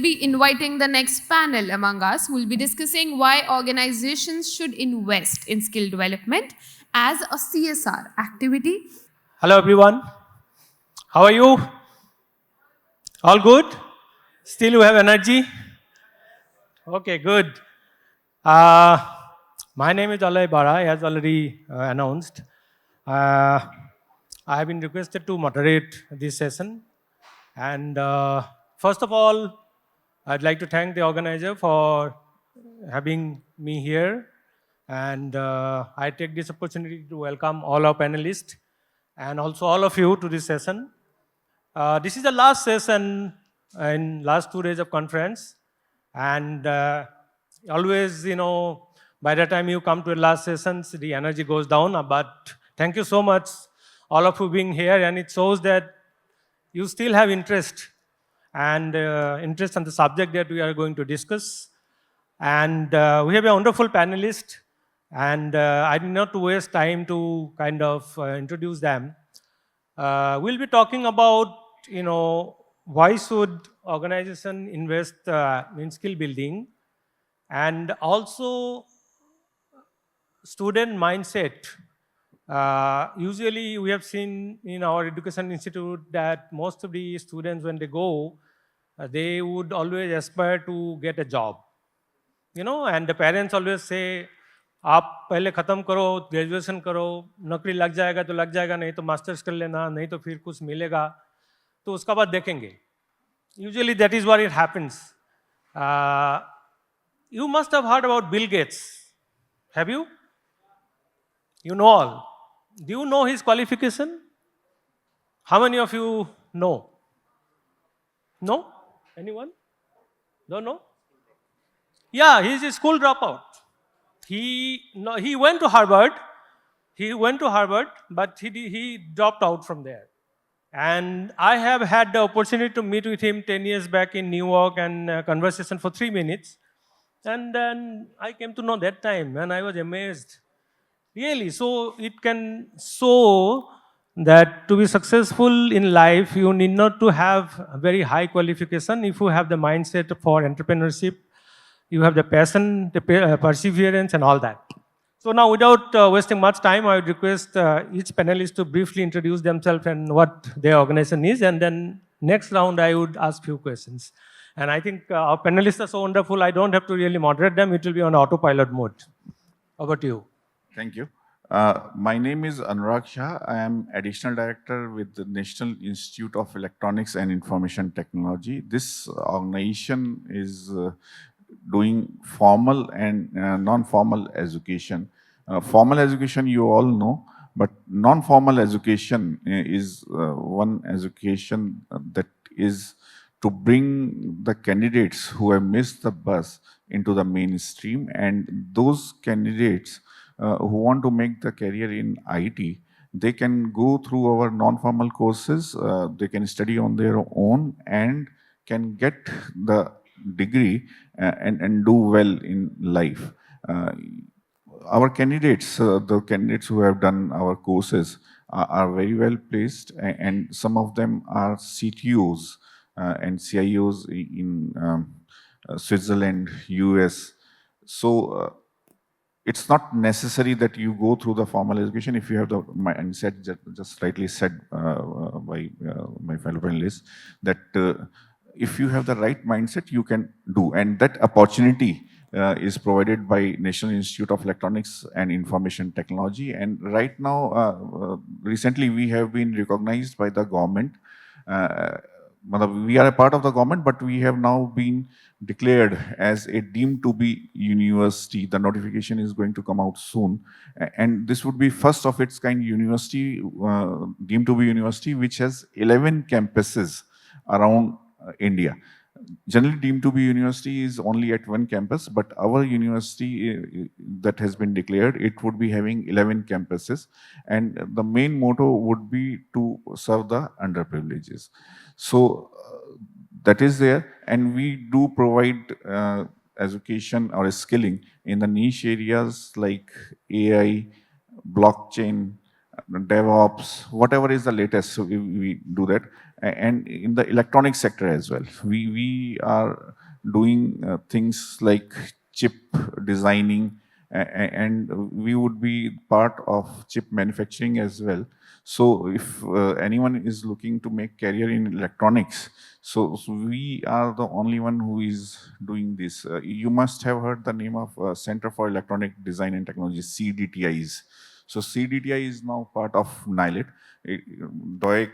be inviting the next panel among us who will be discussing why organizations should invest in skill development as a CSR activity. Hello everyone. How are you? All good? Still you have energy? Okay, good. Uh, my name is Alay Bara, as already announced. I have been requested to moderate this session. And first of all, I'd like to thank the organizer for having me here. And I take this opportunity to welcome all our panelists and also all of you to this session. This is the last session in last 2 days of conference. And always, by the time you come to the last sessions, the energy goes down. But thank you so much, all of you being here. And it shows that you still have interest and interest on the subject that we are going to discuss. And we have a wonderful panelist. And I did not waste time to kind of introduce them. We'll be talking about, why should organization invest in skill building, and also student mindset. Usually we have seen in our education institute that most of the students, when they go, they would always aspire to get a job. And the parents always say, आप पहले ख़त्म करो, graduation करो, नौकरी लग जाएगा तो लग जाएगा, नहीं तो मास्टर्स कर लेना, नहीं तो फिर कुछ मिलेगा, तो उसका बाद देखेंगे. Usually that is what it happens. You must have heard about Bill Gates. Have you? You know all. Do you know his qualification? How many of you know? No? Anyone? Don't know? Yeah, he's a school dropout. He went to Harvard. But he dropped out from there. And I have had the opportunity to meet with him 10 years back in New York and conversation for 3 minutes. And then I came to know that time and I was amazed. Really, so it can show that to be successful in life, you need not to have a very high qualification. If you have the mindset for entrepreneurship, you have the passion, the perseverance and all that. So now without wasting much time, I would request each panelist to briefly introduce themselves and what their organization is. And then next round, I would ask few questions. And I think our panelists are so wonderful, I don't have to really moderate them. It will be on autopilot mode. Over to you. Thank you. My name is Anurag Shah. I am Additional Director with the National Institute of Electronics and Information Technology. This organization is doing formal and non-formal education. Formal education you all know, but non-formal education is one education that is to bring the candidates who have missed the bus into the mainstream, and those candidates who want to make the career in IT, they can go through our non-formal courses, they can study on their own and can get the degree and do well in life. Our candidates, the candidates who have done our courses are very well placed, and some of them are CTOs and CIOs in Switzerland, US. So it's not necessary that you go through the formal education. If you have the mindset, just rightly said by my fellow panelists, that if you have the right mindset, you can do. And that opportunity is provided by National Institute of Electronics and Information Technology. And right now, recently we have been recognized by the government. We are a part of the government, but we have now been declared as a deemed to be university. The notification is going to come out soon. And this would be first of its kind university, deemed to be university, which has 11 campuses around India. Generally deemed to be university is only at one campus, but our university that has been declared, it would be having 11 campuses. And the main motto would be to serve the underprivileged. So that is there, and we do provide education or skilling in the niche areas like AI, blockchain, DevOps, whatever is the latest, so we do that. And in the electronic sector as well, we are doing things like chip designing, and we would be part of chip manufacturing as well. So if anyone is looking to make career in electronics, so we are the only one who is doing this. You must have heard the name of Center for Electronic Design and Technology, CDTIs. So CDTI is now part of NILET. DOEC,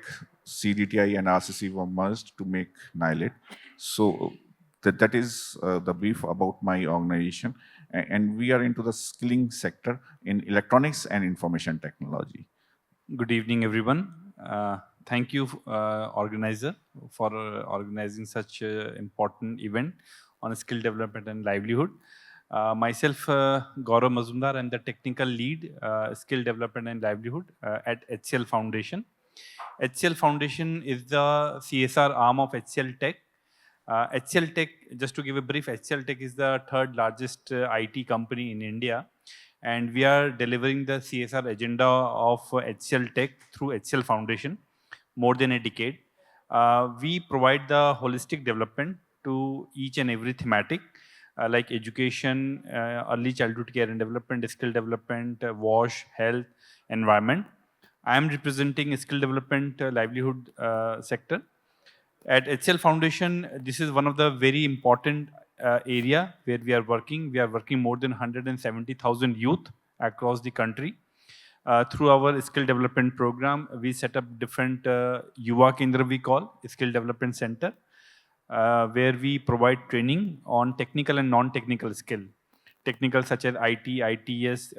CDTI and RCC were merged to make NILET. So that is the brief about my organization. And we are into the skilling sector in electronics and information technology. Good evening, everyone. Thank you, organizer, for organizing such an important event on skill development and livelihood. Myself, Gaurav Mazumdar, I'm the technical lead, skill development and livelihood at HCL Foundation. HCL Foundation is the CSR arm of HCL Tech. HCL Tech, just to give a brief, HCL Tech is the third largest IT company in India, and we are delivering the CSR agenda of HCL Tech through HCL Foundation more than a decade. We provide the holistic development to each and every thematic, like education, early childhood care and development, skill development, WASH, health, environment. I am representing skill development livelihood sector. At HCL Foundation, this is one of the very important area where we are working. We are working more than 170,000 youth across the country. Through our skill development program, we set up different Yuva Kendra, we call skill development center, where we provide training on technical and non-technical skill. Technical such as IT, ITS,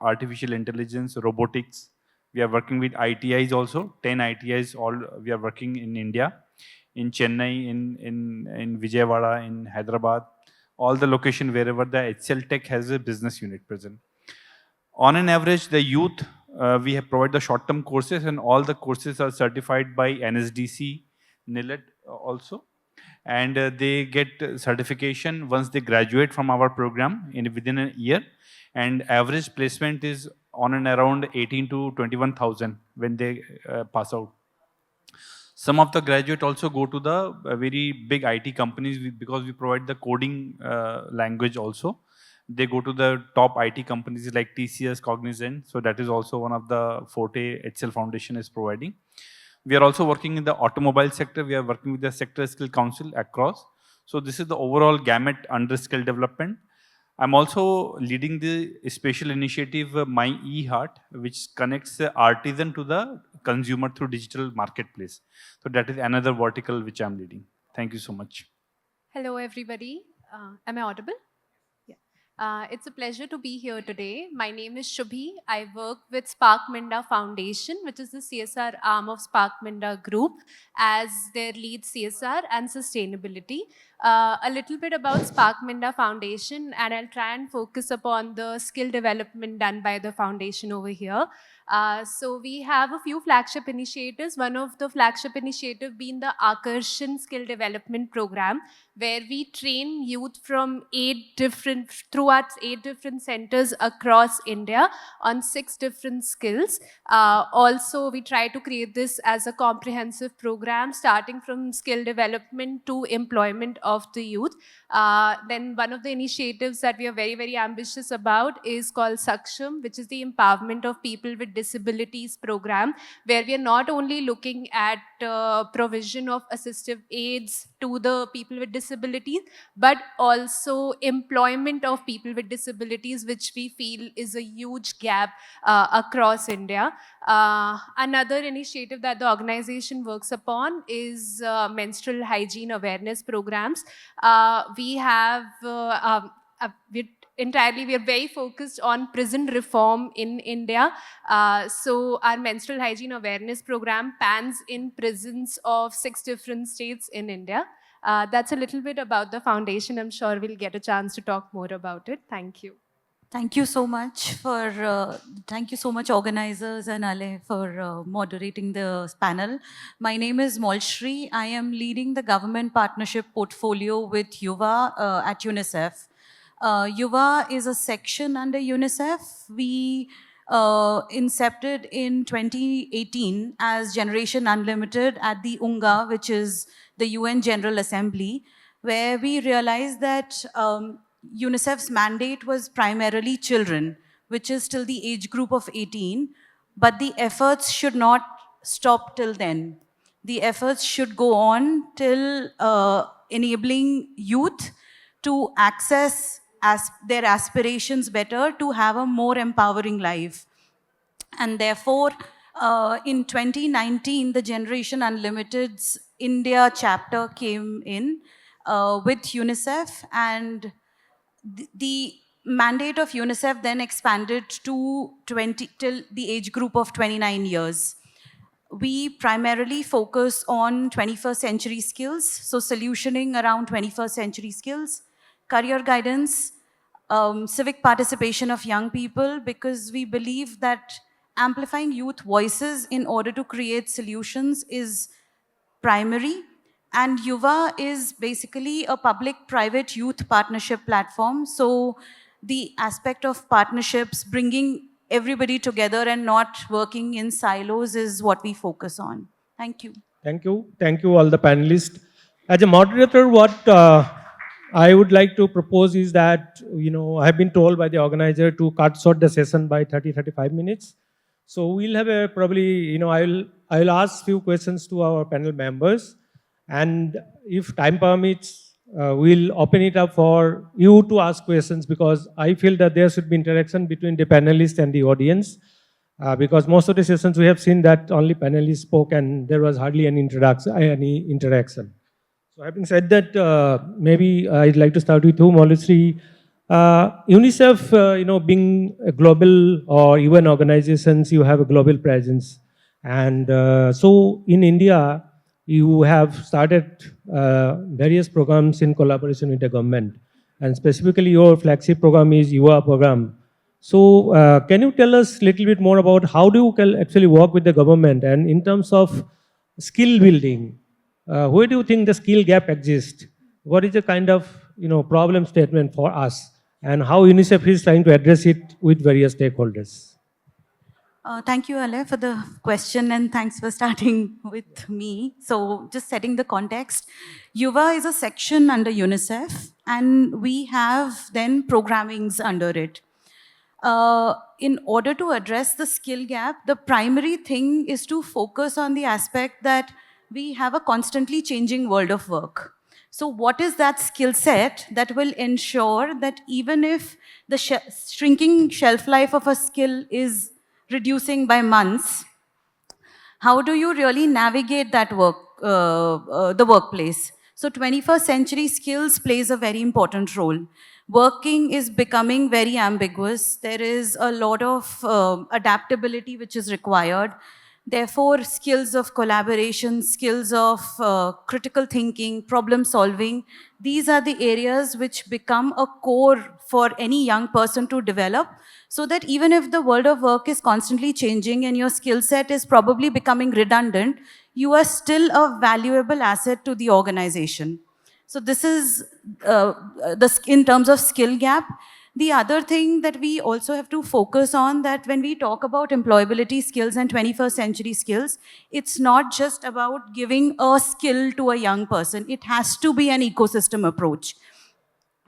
artificial intelligence, robotics. We are working with ITIs also, 10 ITIs all we are working in India, in Chennai, in Vijayawada, in Hyderabad, all the location wherever the HCL Tech has a business unit present. On an average, the youth, we have provided the short-term courses, and all the courses are certified by NSDC, NILET also. And they get certification once they graduate from our program within a year. And average placement is on and around 18 to 21,000 when they pass out. Some of the graduate also go to the very big IT companies because we provide the coding language also. They go to the top IT companies like TCS, Cognizant. So that is also one of the forte HCL Foundation is providing. We are also working in the automobile sector. We are working with the Sector Skill Council across. So this is the overall gamut under skill development. I'm also leading the special initiative, My E-Heart, which connects the artisan to the consumer through digital marketplace. So that is another vertical which I'm leading. Thank you so much. Hello, everybody. Am I audible? Yeah. It's a pleasure to be here today. My name is Shubhi. I work with Spark Minda Foundation, which is the CSR arm of Spark Minda Group, as their lead CSR and sustainability. A little bit about Spark Minda Foundation, and I'll try and focus upon the skill development done by the foundation over here. So we have a few flagship initiatives. One of the flagship initiative being the Akarshan Skill Development Program, where we train youth from throughout 8 different centers across India on 6 different skills. Also, we try to create this as a comprehensive program, starting from skill development to employment of the youth. Then one of the initiatives that we are very, very ambitious about is called Saksham, which is the empowerment of people with disabilities program, where we are not only looking at provision of assistive aids to the people with disabilities, but also employment of people with disabilities, which we feel is a huge gap across India. Another initiative that the organization works upon is menstrual hygiene awareness programs. We are very focused on prison reform in India. So our menstrual hygiene awareness program pans in prisons of 6 different states in India. That's a little bit about the foundation. I'm sure we'll get a chance to talk more about it. Thank you. Thank you so much organizers and Ale for moderating the panel. My name is Molshri. I am leading the government partnership portfolio with Yuva at UNICEF. Yuva is a section under UNICEF. We incepted in 2018 as Generation Unlimited at the UNGA, which is the UN General Assembly, where we realized that UNICEF's mandate was primarily children, which is till the age group of 18, but the efforts should not stop till then. The efforts should go on till enabling youth to access their aspirations better, to have a more empowering life. And therefore, in 2019, the Generation Unlimited's India chapter came in with UNICEF, and the mandate of UNICEF then expanded to 20 till the age group of 29 years. We primarily focus on 21st century skills, so solutioning around 21st century skills, career guidance, civic participation of young people, because we believe that amplifying youth voices in order to create solutions is primary. And Yuva is basically a public-private youth partnership platform. So the aspect of partnerships, bringing everybody together and not working in silos is what we focus on. Thank you. Thank you. Thank you, all the panelists. As a moderator, what I would like to propose is that, I have been told by the organizer to cut short the session by 30-35 minutes. So we'll have a probably, I'll ask few questions to our panel members. And if time permits, we'll open it up for you to ask questions, because I feel that there should be interaction between the panelists and the audience. Because most of the sessions we have seen that only panelists spoke and there was hardly any interaction. So having said that, maybe I'd like to start with you, Molusri. UNICEF, being a global or UN organizations, you have a global presence. And so in India, you have started various programs in collaboration with the government. And specifically your flagship program is UA program. So can you tell us a little bit more about how do you actually work with the government, and in terms of skill building, where do you think the skill gap exists? What is the kind of problem statement for us, and how UNICEF is trying to address it with various stakeholders? Thank you, Ale, for the question, and thanks for starting with me. So just setting the context, Yuva is a section under UNICEF, and we have then programmings under it. In order to address the skill gap, the primary thing is to focus on the aspect that we have a constantly changing world of work. So what is that skill set that will ensure that even if the shrinking shelf life of a skill is reducing by months, how do you really navigate that the workplace? So 21st century skills plays a very important role. Working is becoming very ambiguous. There is a lot of adaptability which is required. Therefore, skills of collaboration, skills of critical thinking, problem solving, these are the areas which become a core for any young person to develop, so that even if the world of work is constantly changing and your skill set is probably becoming redundant, you are still a valuable asset to the organization. So this is in terms of skill gap. The other thing that we also have to focus on, that when we talk about employability skills and 21st century skills, it's not just about giving a skill to a young person. It has to be an ecosystem approach,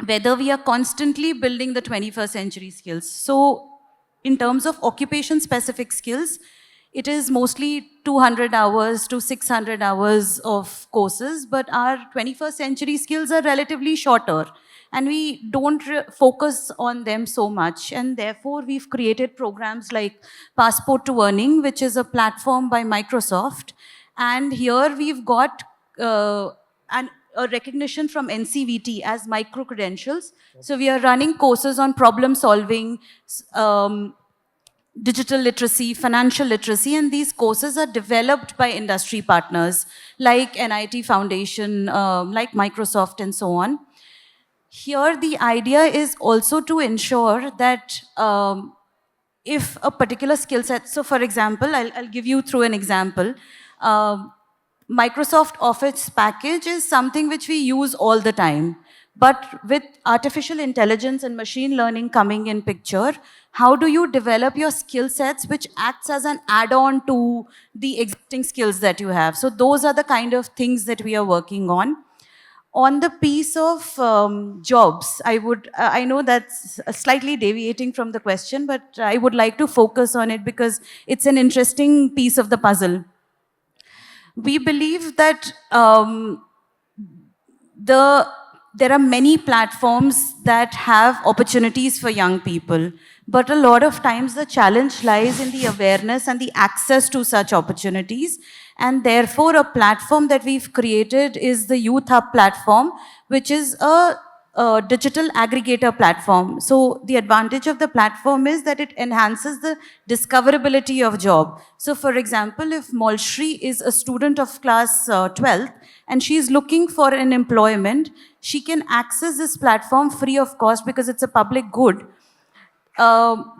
whether we are constantly building the 21st century skills. So in terms of occupation-specific skills, it is mostly 200 hours to 600 hours of courses, but our 21st century skills are relatively shorter, and we don't focus on them so much. And therefore, we've created programs like Passport to Earning, which is a platform by Microsoft. And here we've got a recognition from NCVT as micro-credentials. So we are running courses on problem solving, digital literacy, financial literacy, and these courses are developed by industry partners like NIT Foundation, like Microsoft, and so on. Here, the idea is also to ensure that if a particular skill set, so for example, I'll give you through an example. Microsoft Office package is something which we use all the time. But with artificial intelligence and machine learning coming in picture, how do you develop your skill sets which acts as an add-on to the existing skills that you have? So those are the kind of things that we are working on. On the piece of jobs, I know that's slightly deviating from the question, but I would like to focus on it because it's an interesting piece of the puzzle. We believe that there are many platforms that have opportunities for young people, but a lot of times the challenge lies in the awareness and the access to such opportunities. And therefore, a platform that we've created is the Youth Hub platform, which is a digital aggregator platform. So the advantage of the platform is that it enhances the discoverability of job. So for example, if Molshri is a student of class 12th and she is looking for an employment, she can access this platform free of cost because it's a public good.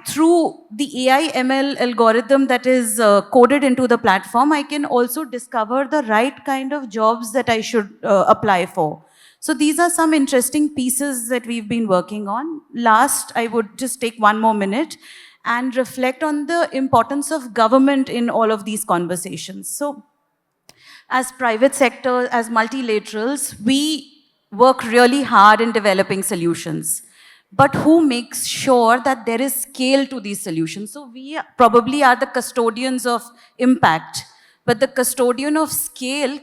Through the AI ML algorithm that is coded into the platform, I can also discover the right kind of jobs that I should apply for. So these are some interesting pieces that we've been working on. Last, I would just take one more minute and reflect on the importance of government in all of these conversations. So as private sector, as multilaterals, we work really hard in developing solutions. But who makes sure that there is scale to these solutions? So we probably are the custodians of impact, but the custodian of scale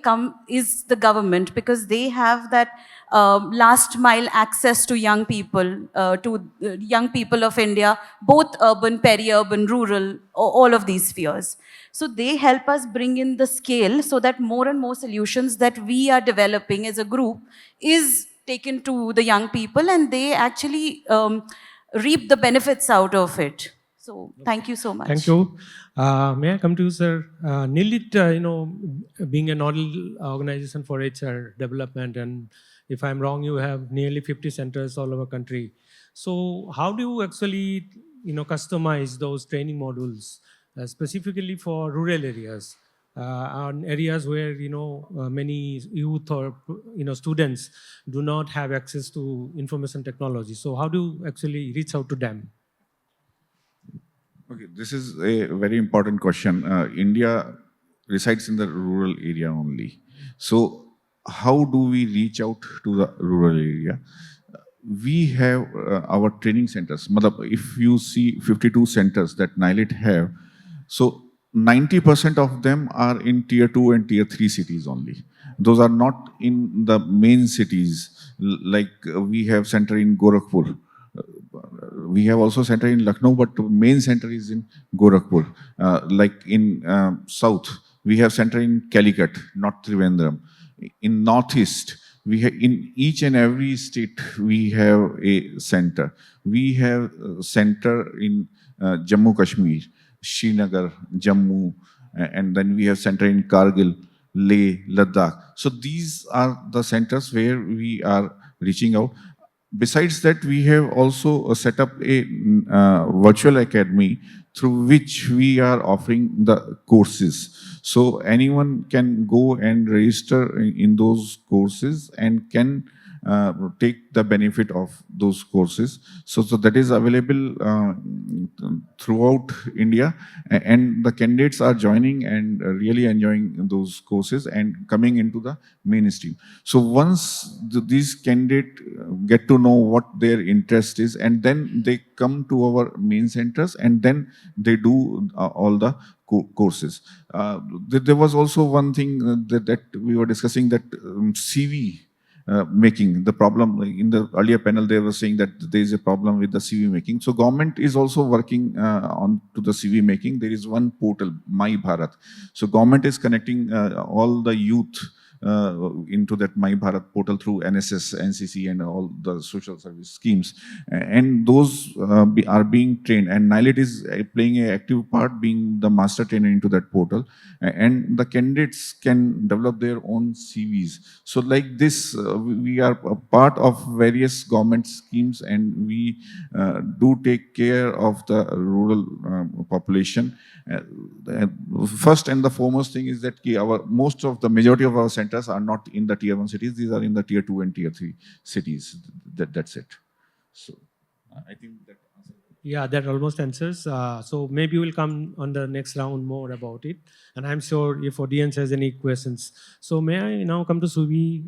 is the government, because they have that last mile access to young people of India, both urban, peri-urban, rural, all of these spheres. So they help us bring in the scale so that more and more solutions that we are developing as a group is taken to the young people, and they actually reap the benefits out of it. So thank you so much. Thank you. May I come to you, sir? NILIT, being a nodal organization for HR development, and if I'm wrong, you have nearly 50 centers all over country. So how do you actually, customize those training modules specifically for rural areas, on areas where many youth or students do not have access to information technology? So how do you actually reach out to them? Okay, this is a very important question. India resides in the rural area only. So how do we reach out to the rural area? We have our training centers. If you see 52 centers that NILIT have, so 90% of them are in tier 2 and tier 3 cities only. Those are not in the main cities, like we have center in Gorakhpur. We have also center in Lucknow, but main center is in Gorakhpur. Like in south, we have center in Calicut, not Trivandrum. In northeast, we have, in each and every state we have a center. We have a center in Jammu Kashmir, Srinagar, Jammu, and then we have center in Kargil, Leh, Ladakh. So these are the centers where we are reaching out. Besides that, we have also set up a virtual academy through which we are offering the courses. So anyone can go and register in those courses and can take the benefit of those courses. So that is available throughout India, and the candidates are joining and really enjoying those courses and coming into the mainstream. So once these candidates get to know what their interest is, and then they come to our main centers and then they do all the courses. There was also one thing that we were discussing, that CV making. The problem in the earlier panel, they were saying that there is a problem with the CV making. So government is also working on to the CV making. There is one portal, My Bharat. So government is connecting all the youth into that My Bharat portal through NSS, NCC, and all the social service schemes. And those are being trained. And NILIT is playing an active part, being the master trainer into that portal. And the candidates can develop their own CVs. So like this, we are a part of various government schemes, and we do take care of the rural population. First and the foremost thing is that majority of our centers centers are not in the tier 1 cities. These are in the tier 2 and tier 3 cities. That's it. So I think that answers. Yeah, that almost answers. So maybe we'll come on the next round more about it. And I'm sure if audience has any questions. So may I now come to Subi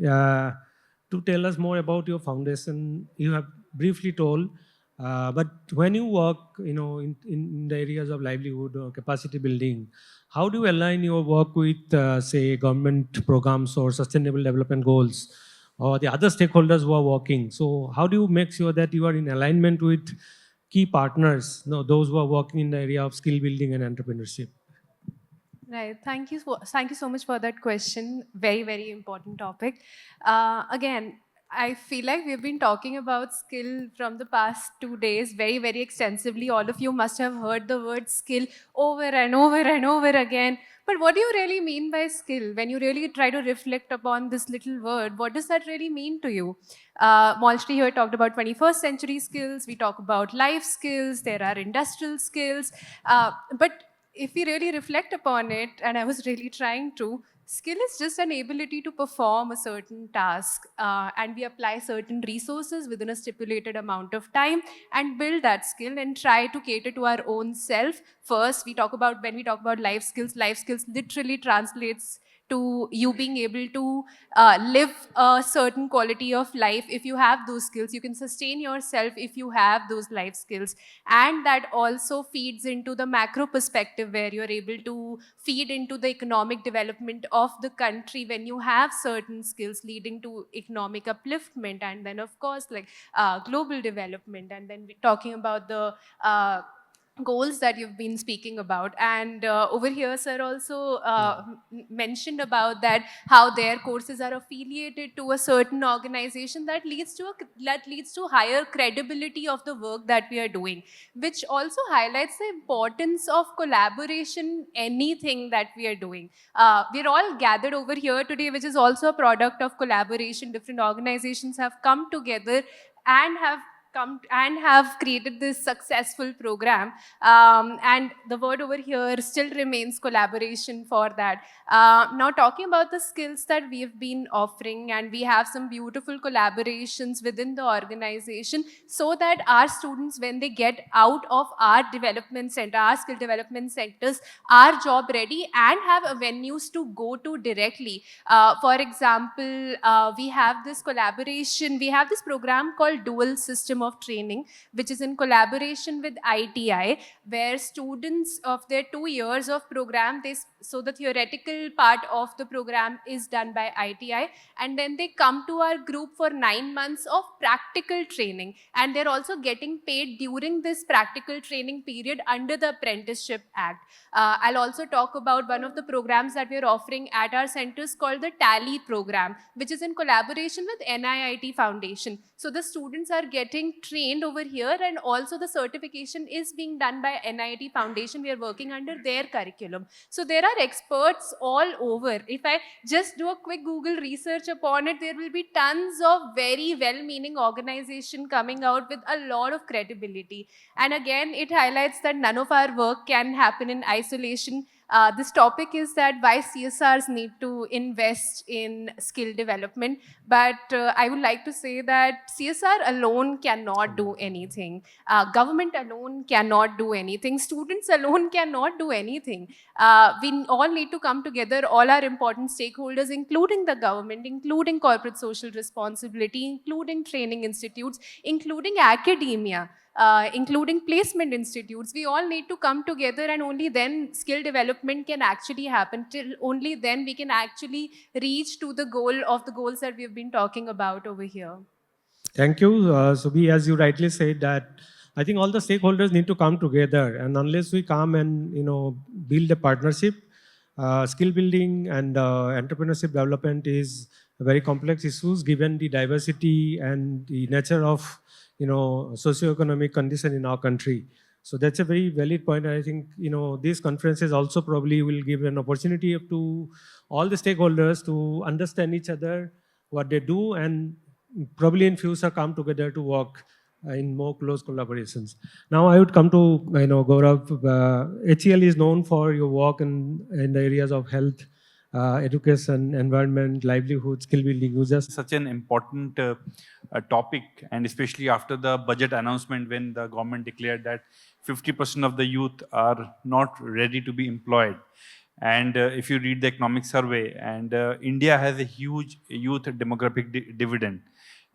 to tell us more about your foundation. You have briefly told, but when you work, in the areas of livelihood or capacity building, how do you align your work with, say, government programs or sustainable development goals, or the other stakeholders who are working? So how do you make sure that you are in alignment with key partners, those who are working in the area of skill building and entrepreneurship? Right. Thank you so much for that question. Very, very important topic. Again, I feel like we've been talking about skill from the past 2 days very, very extensively. All of you must have heard the word skill over and over and over again. But what do you really mean by skill? When you really try to reflect upon this little word, what does that really mean to you? Malshri here talked about 21st century skills. We talk about life skills. There are industrial skills. But if we really reflect upon it, and I was really trying to, skill is just an ability to perform a certain task, and we apply certain resources within a stipulated amount of time and build that skill and try to cater to our own self. First, when we talk about life skills literally translates to you being able to live a certain quality of life. If you have those skills, you can sustain yourself if you have those life skills. And that also feeds into the macro perspective, where you're able to feed into the economic development of the country when you have certain skills, leading to economic upliftment, and then of course global development. And then we're talking about the goals that you've been speaking about. And over here, sir also mentioned about that, how their courses are affiliated to a certain organization that leads to higher credibility of the work that we are doing, which also highlights the importance of collaboration, anything that we are doing. We're all gathered over here today, which is also a product of collaboration. Different organizations have come together and have created this successful program. And the word over here still remains collaboration for that. Now talking about the skills that we've been offering, and we have some beautiful collaborations within the organization, so that our students, when they get out of our development center, our skill development centers, are job ready and have avenues to go to directly. For example, we have this collaboration, we have this program called Dual System of Training, which is in collaboration with ITI, where students of their 2 years of program, so the theoretical part of the program is done by ITI, and then they come to our group for 9 months of practical training, and they're also getting paid during this practical training period under the Apprenticeship Act. I'll also talk about one of the programs that we're offering at our centers called the Tally program, which is in collaboration with NIIT Foundation. So the students are getting trained over here, and also the certification is being done by NIIT Foundation. We are working under their curriculum. So there are experts all over. If I just do a quick Google research upon it, there will be tons of very well-meaning organization coming out with a lot of credibility. And again, it highlights that none of our work can happen in isolation. This topic is that why CSRs need to invest in skill development. But I would like to say that CSR alone cannot do anything. Government alone cannot do anything. Students alone cannot do anything. We all need to come together, all our important stakeholders, including the government, including corporate social responsibility, including training institutes, including academia. Including placement institutes. We all need to come together, and only then skill development can actually happen. Only then we can actually reach to the goals that we've been talking about over here. Thank you. Subi, as you rightly said, that I think all the stakeholders need to come together, and unless we come and build a partnership, skill building and entrepreneurship development is a very complex issues given the diversity and the nature of socioeconomic condition in our country. So that's a very valid point. And I think these conferences also probably will give an opportunity to all the stakeholders to understand each other, what they do, and probably in future come together to work in more close collaborations. Now I would come to Gaurav. HCL is known for your work in the areas of health education, environment, livelihood, skill building. You just such an important topic, and especially after the budget announcement when the government declared that 50% of the youth are not ready to be employed. And if you read the economic survey, and India has a huge youth demographic dividend.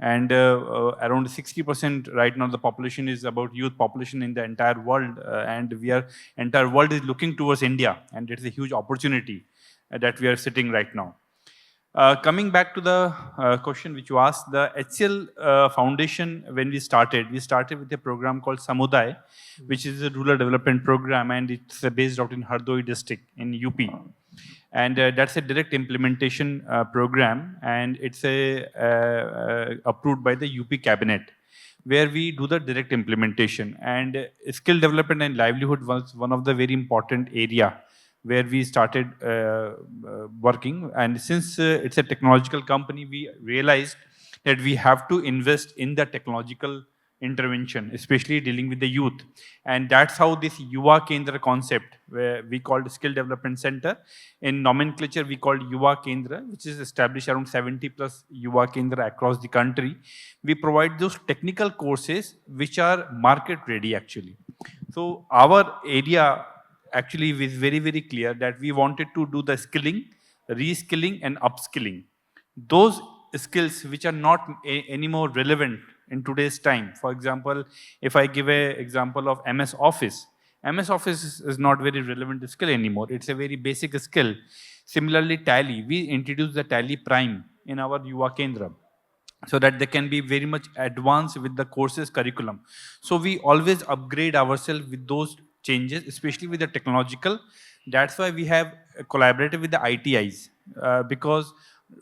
And around 60% right now the population is about youth population in the entire world, and entire world is looking towards India, and it's a huge opportunity that we are sitting right now. Coming back to the question which you asked, the HCL Foundation, when we started with a program called Samuday, which is a rural development program, and it's based out in Hardoi district in UP. And that's a direct implementation program, and it's approved by the UP cabinet, where we do the direct implementation. And skill development and livelihood was one of the very important area where we started working. And since it's a technological company, we realized that we have to invest in the technological intervention, especially dealing with the youth. And that's how this Yuva Kendra concept, where we called Skill Development Center. In nomenclature, we called Yuva Kendra, which is established around 70 plus Yuva Kendra across the country. We provide those technical courses which are market ready actually. So our area actually is very, very clear that we wanted to do the skilling, reskilling and upskilling. Those skills which are not anymore relevant in today's time. For example, if I give an example of MS Office, MS Office is not very relevant skill anymore. It's a very basic skill. Similarly, Tally, we introduced the Tally Prime in our Yuva Kendra, so that they can be very much advanced with the courses curriculum. So we always upgrade ourselves with those changes, especially with the technological. That's why we have collaborated with the ITIs, because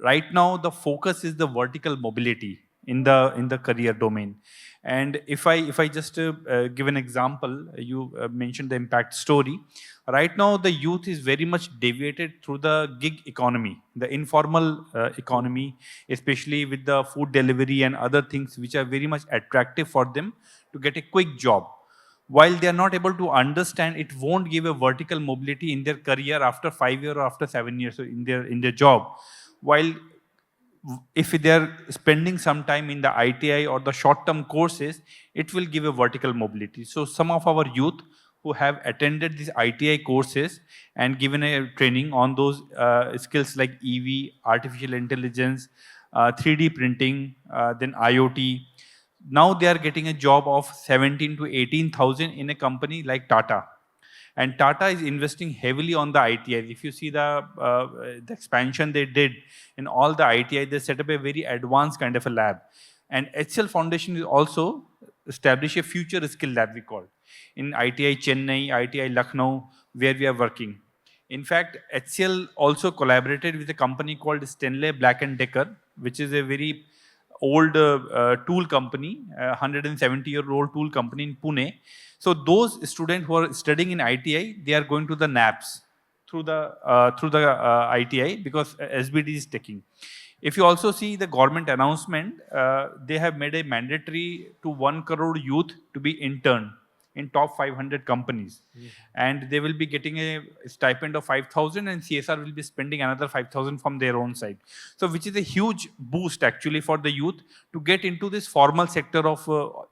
right now the focus is the vertical mobility in the career domain. And if I just give an example, you mentioned the impact story. Right now, the youth is very much deviated through the gig economy, the informal economy, especially with the food delivery and other things which are very much attractive for them to get a quick job. While they are not able to understand, it won't give a vertical mobility in their career after 5 years or after 7 years in their job. While if they are spending some time in the ITI or the short-term courses, it will give a vertical mobility. So some of our youth who have attended these ITI courses and given a training on those skills like EV, artificial intelligence, 3D printing, then IoT, now they are getting a job of 17 to 18,000 in a company like Tata. And Tata is investing heavily on the ITI. If you see the expansion they did in all the ITI, they set up a very advanced kind of a lab. And HCL Foundation is also established a future skill lab, we call, in ITI Chennai, ITI Lucknow, where we are working. In fact, HCL also collaborated with a company called Stanley Black & Decker, which is a very old tool company, 170-year-old tool company in Pune. So those students who are studying in ITI, they are going to the NAPS through the ITI, because SBD is taking. If you also see the government announcement, they have made a mandatory to 1 crore youth to be intern in top 500 companies. And they will be getting a stipend of 5,000, and CSR will be spending another 5,000 from their own side. So which is a huge boost actually for the youth to get into this formal sector of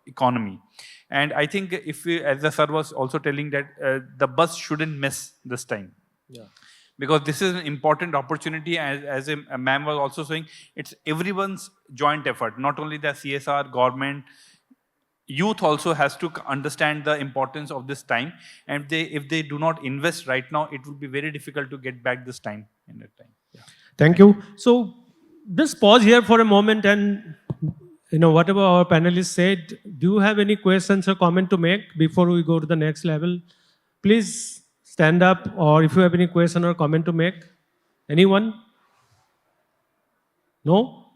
economy. And I think if we, as the sir was also telling that the bus shouldn't miss this time. Yeah. Because this is an important opportunity, as a ma'am was also saying, it's everyone's joint effort, not only the CSR, government, youth also has to understand the importance of this time. And if they do not invest right now, it will be very difficult to get back this time in that time. Yeah. Thank you. So just pause here for a moment, and whatever our panelists said, do you have any questions or comment to make before we go to the next level? Please stand up, or if you have any question or comment to make. Anyone? No?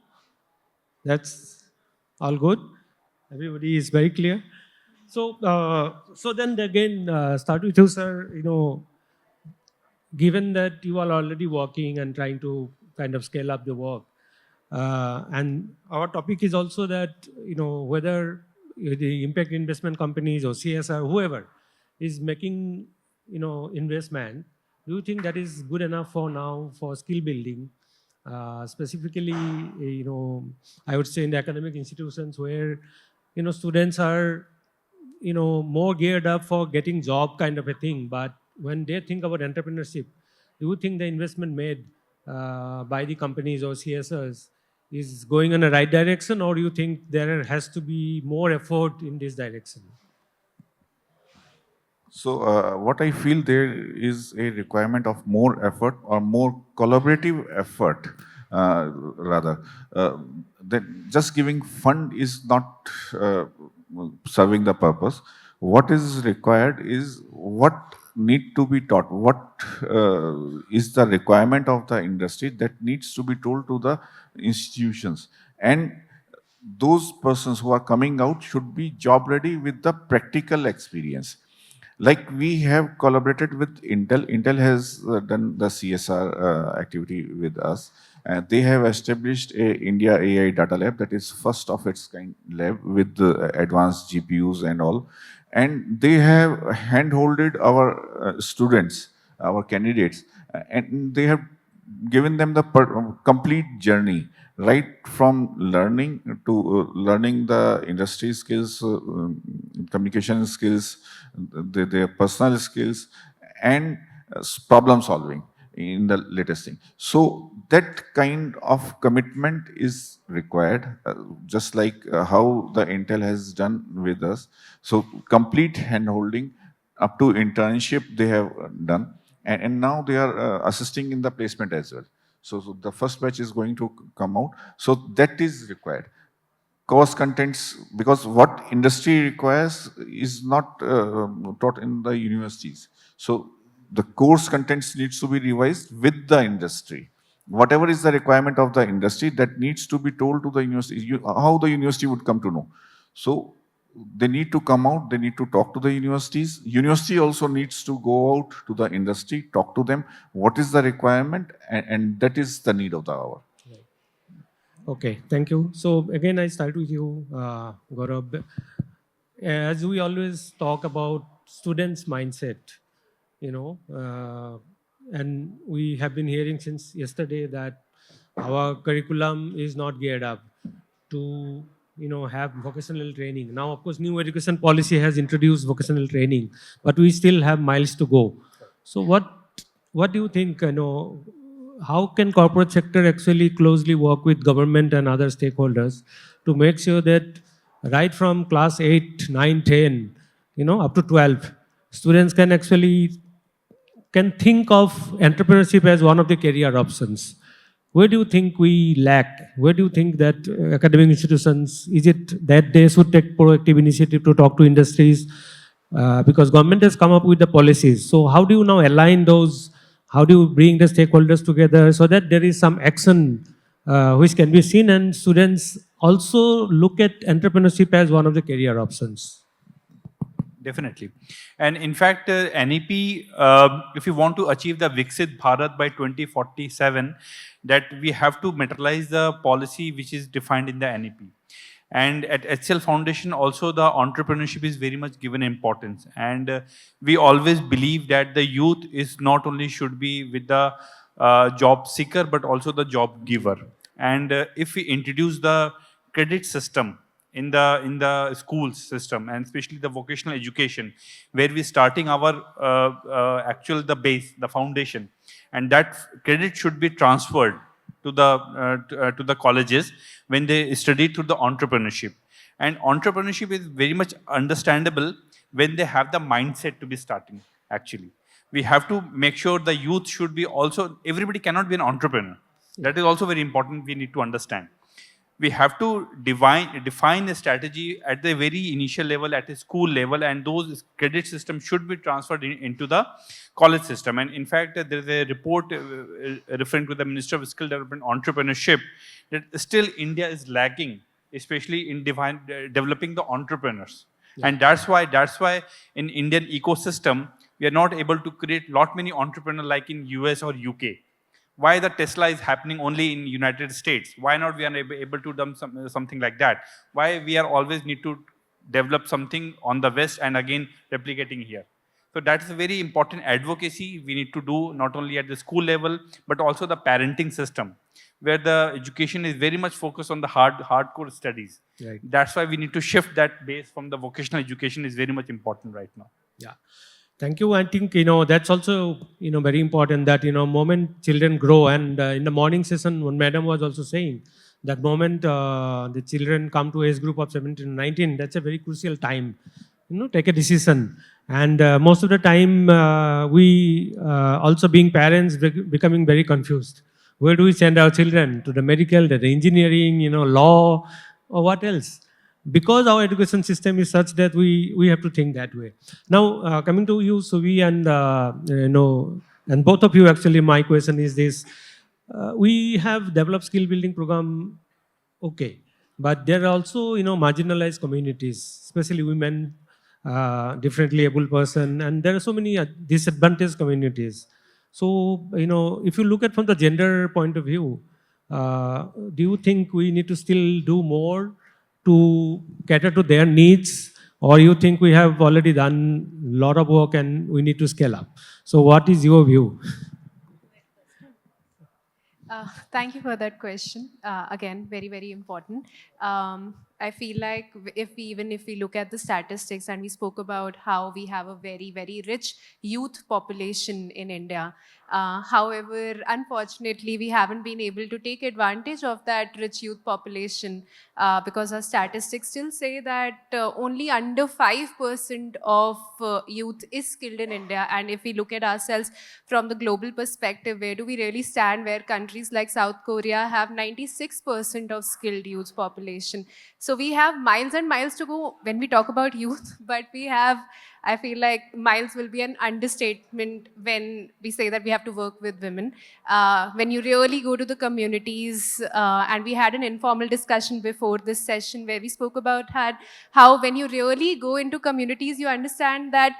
That's all good. Everybody is very clear. So, so then again, start with you, sir. Given that you are already working and trying to kind of scale up the work, and our topic is also that whether the impact investment companies or CSR, whoever is making investment, Do you think that is good enough for now for skill building? Specifically, I would say in the academic institutions where, students are, more geared up for getting job kind of a thing. But when they think about entrepreneurship, do you think the investment made by the companies or CSRs is going in the right direction, or do you think there has to be more effort in this direction? So, what I feel there is a requirement of more effort or more collaborative effort, rather. That just giving fund is not serving the purpose. What is required is what need to be taught, what is the requirement of the industry that needs to be told to the institutions. And those persons who are coming out should be job ready with the practical experience. Like we have collaborated with Intel. Intel has done the CSR activity with us. They have established a India AI data lab that is first of its kind lab with the advanced GPUs and all. And they have handholded our students, our candidates, and they have given them the complete journey, right from learning to learning the industry skills, communication skills, their personal skills, and problem solving in the latest thing. So that kind of commitment is required, just like how the Intel has done with us. So complete handholding up to internship they have done, and now they are assisting in the placement as well. So the first batch is going to come out. So that is required. Course contents, because what industry requires is not taught in the universities. So the course contents needs to be revised with the industry. Whatever is the requirement of the industry, that needs to be told to the university. How the university would come to know? So they need to come out, they need to talk to the universities. University also needs to go out to the industry, talk to them, what is the requirement, and that is the need of the hour. Okay, thank you. So again, I start with you, Gaurav. As we always talk about students' mindset, and we have been hearing since yesterday that our curriculum is not geared up to, have vocational training. Now, of course, new education policy has introduced vocational training, but we still have miles to go. So what do you think, how can corporate sector actually closely work with government and other stakeholders to make sure that right from class 8, 9, 10, up to 12, students can actually think of entrepreneurship as one of the career options? Where do you think we lack? Where do you think that academic institutions, is it that they should take proactive initiative to talk to industries? Because government has come up with the policies. So how do you now align those? How do you bring the stakeholders together so that there is some action which can be seen and students also look at entrepreneurship as one of the career options? Definitely. And in fact, NEP, if you want to achieve the Viksit Bharat by 2047, that we have to materialize the policy which is defined in the NEP. And at HCL Foundation also the entrepreneurship is very much given importance. And we always believe that the youth is not only should be with the job seeker, but also the job giver. And if we introduce the credit system in the school system, and especially the vocational education, where we starting our actual the base, the foundation, and that credit should be transferred to the colleges when they study through the entrepreneurship. And entrepreneurship is very much understandable when they have the mindset to be starting. Actually, we have to make sure the youth should be also, everybody cannot be an entrepreneur. That is also very important, we need to understand. We have to define a strategy at the very initial level, at a school level, and those credit systems should be transferred into the college system. And in fact, there is a report referring to the Minister of Skill Development Entrepreneurship that still India is lagging, especially in developing the entrepreneurs. Yeah. And that's why in Indian ecosystem, we are not able to create lot many entrepreneurs like in US or UK. Why the Tesla is happening only in United States? Why not we are able to do something like that? Why we are always need to develop something on the West and again replicating here? So that's a very important advocacy we need to do, not only at the school level, but also the parenting system, where the education is very much focused on the hardcore studies. Right. That's why we need to shift that base from the vocational education is very much important right now. Yeah. Thank you. I think, that's also, very important that, moment children grow, and in the morning session, one madam was also saying that moment the children come to age group of 17 to 19, that's a very crucial time, take a decision. And most of the time, we also being parents becoming very confused. Where do we send our children? To the medical, to the engineering, law, or what else? Because our education system is such that we have to think that way. Now, coming to you, Suvi, and both of you, actually, my question is this. We have developed skill building program, okay, but there are also, marginalized communities, especially women, differently able person, and there are so many disadvantaged communities. So, if you look at from the gender point of view, do you think we need to still do more to cater to their needs, or you think we have already done a lot of work and we need to scale up? So what is your view? Thank you for that question. Again, very, very important. I feel like even if we look at the statistics, and we spoke about how we have a very, very rich youth population in India. However, unfortunately, we haven't been able to take advantage of that rich youth population because our statistics still say that only under 5% of youth is skilled in India. And if we look at ourselves from the global perspective, where do we really stand? Where countries like South Korea have 96% of skilled youth population. So we have miles and miles to go when we talk about youth, but I feel like miles will be an understatement when we say that we have to work with women. When you really go to the communities, and we had an informal discussion before this session where we spoke about how when you really go into communities, you understand that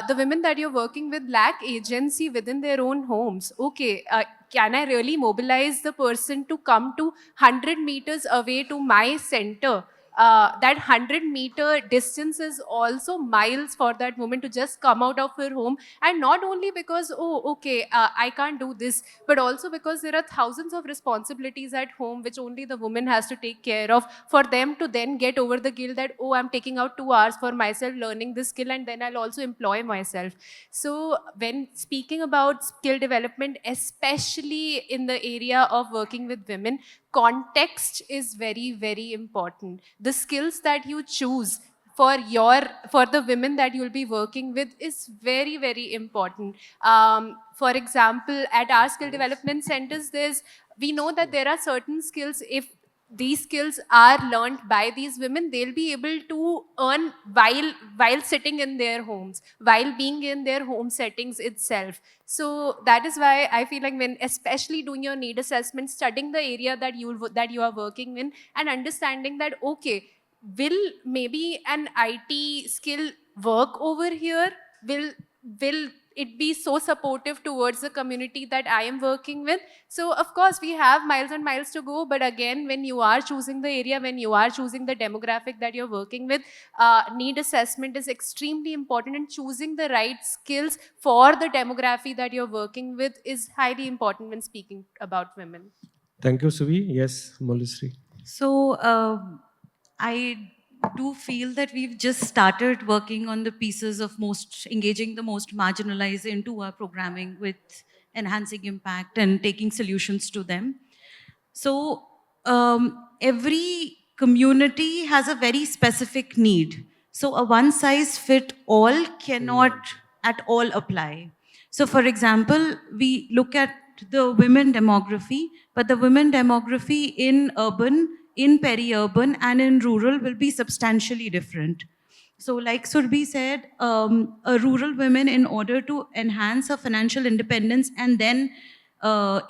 the women that you're working with lack agency within their own homes. Okay, can I really mobilize the person to come to 100 meters away to my center? That 100-meter distance is also miles for that woman to just come out of her home. And not only because, oh, okay, I can't do this, but also because there are thousands of responsibilities at home which only the woman has to take care of, for them to then get over the guilt that, oh, I'm taking out 2 hours for myself learning this skill, and then I'll also employ myself. So when speaking about skill development, especially in the area of working with women, context is very, very important. The skills that you choose for the women that you'll be working with is very, very important. For example, at our skill development centers, we know that there are certain skills, if these skills are learned by these women, they'll be able to earn while sitting in their homes, while being in their home settings itself. So that is why I feel like when especially doing your need assessment, studying the area that you are working in, and understanding that, okay, will maybe an IT skill work over here? Will it be so supportive towards the community that I am working with? So of course we have miles and miles to go, but again, when you are choosing the area, when you are choosing the demographic that you're working with, need assessment is extremely important, and choosing the right skills for the demography that you're working with is highly important when speaking about women. Thank you, Suvi. Yes, Molisri. So I do feel that we've just started working on the pieces of engaging the most marginalized into our programming with enhancing impact and taking solutions to them. So every community has a very specific need. So a one-size-fit-all cannot at all apply. So for example, we look at the women demography, but the women demography in urban, in peri-urban, and in rural will be substantially different. So like Surbhi said, a rural woman, in order to enhance her financial independence and then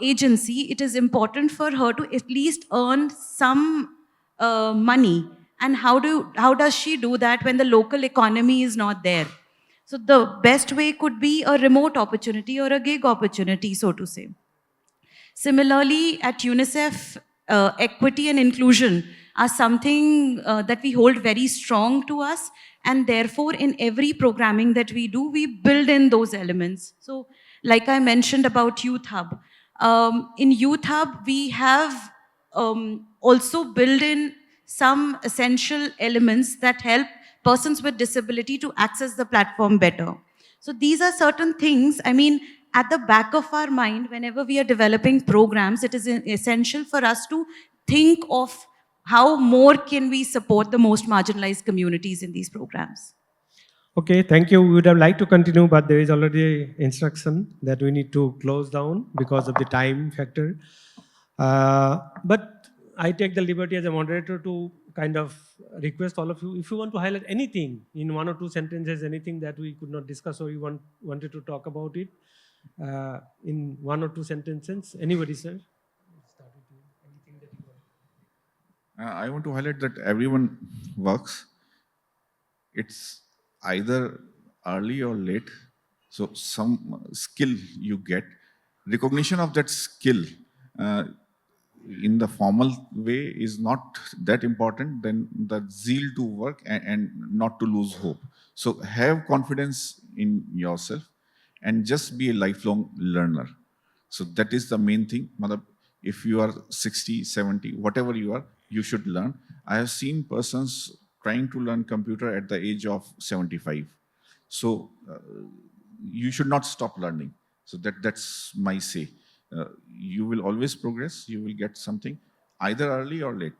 agency, it is important for her to at least earn some money. And how does she do that when the local economy is not there? So the best way could be a remote opportunity or a gig opportunity, so to say. Similarly, at UNICEF, equity and inclusion, are something that we hold very strong to us, and therefore in every programming that we do, we build in those elements. So like I mentioned about Youth Hub, in Youth Hub we have also built in some essential elements that help persons with disability to access the platform better. So these are certain things, I mean, at the back of our mind, whenever we are developing programs, it is essential for us to think of how more can we support the most marginalized communities in these programs. Okay, thank you. We would have liked to continue, but there is already instruction that we need to close down because of the time factor. But I take the liberty as a moderator to kind of request all of you, if you want to highlight anything in 1 or 2 sentences, anything that we could not discuss or you wanted to talk about it in 1 or 2 sentences. Anybody, sir? I want to highlight that everyone works. It's either early or late. So some skill you get, recognition of that skill in the formal way is not that important than the zeal to work and not to lose hope. So have confidence in yourself and just be a lifelong learner. So that is the main thing. If you are 60, 70, whatever you are, you should learn. I have seen persons trying to learn computer at the age of 75. So you should not stop learning. So that's my say. You will always progress. You will get something either early or late.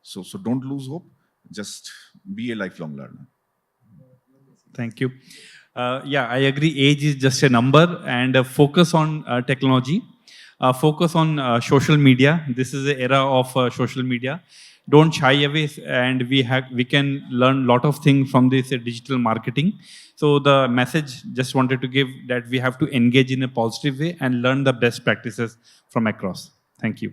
So don't lose hope. Just be a lifelong learner. Thank you. Yeah, I agree. Age is just a number, and focus on technology. Focus on social media. This is the era of social media. Don't shy away, and we can learn a lot of things from this digital marketing. So the message just wanted to give that we have to engage in a positive way and learn the best practices from across. Thank you.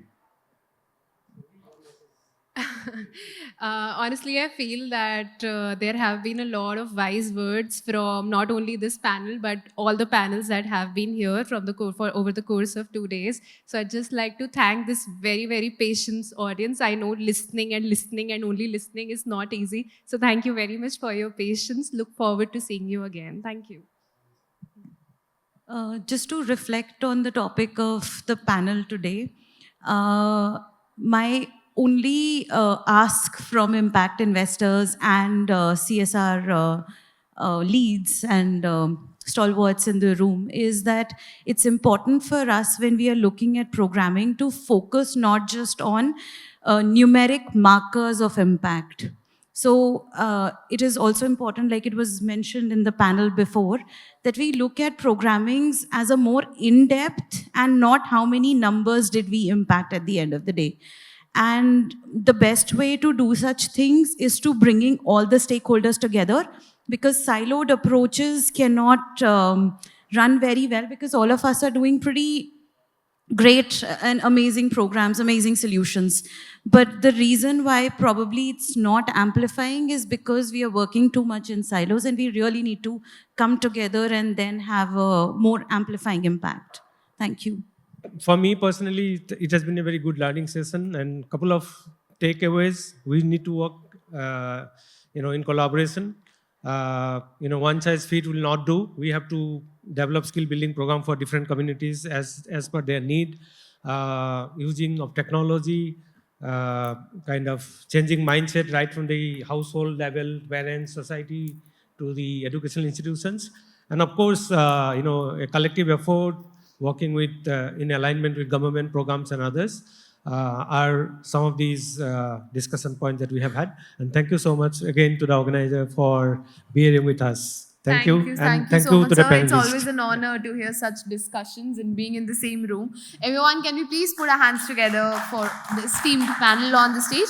Honestly, I feel that there have been a lot of wise words from not only this panel, but all the panels that have been here from for over the course of 2 days. So I'd just like to thank this very, very patient audience. I know listening and only listening is not easy. So thank you very much for your patience. Look forward to seeing you again. Thank you. Just to reflect on the topic of the panel today, my only ask from impact investors and CSR leads and stalwarts in the room is that it's important for us when we are looking at programming to focus not just on numeric markers of impact. So it is also important, like it was mentioned in the panel before, that we look at programmings as a more in-depth and not how many numbers did we impact at the end of the day. And the best way to do such things is to bringing all the stakeholders together, because siloed approaches cannot run very well, because all of us are doing pretty great and amazing programs, amazing solutions. But the reason why probably it's not amplifying is because we are working too much in silos, and we really need to come together and then have a more amplifying impact. Thank you. For me personally, it has been a very good learning session, and a couple of takeaways. We need to work in collaboration. One size fit will not do. We have to develop skill building program for different communities as per their need, using of technology, kind of changing mindset right from the household level, parents, society, to the educational institutions. And of course, a collective effort, working with in alignment with government programs and others are some of these discussion points that we have had. And thank you so much again to the organizer for being with us. Thank you. And Thank you so much, sir. It's always an honor to hear such discussions and being in the same room. Everyone, can we please put our hands together for the esteemed panel on the stage?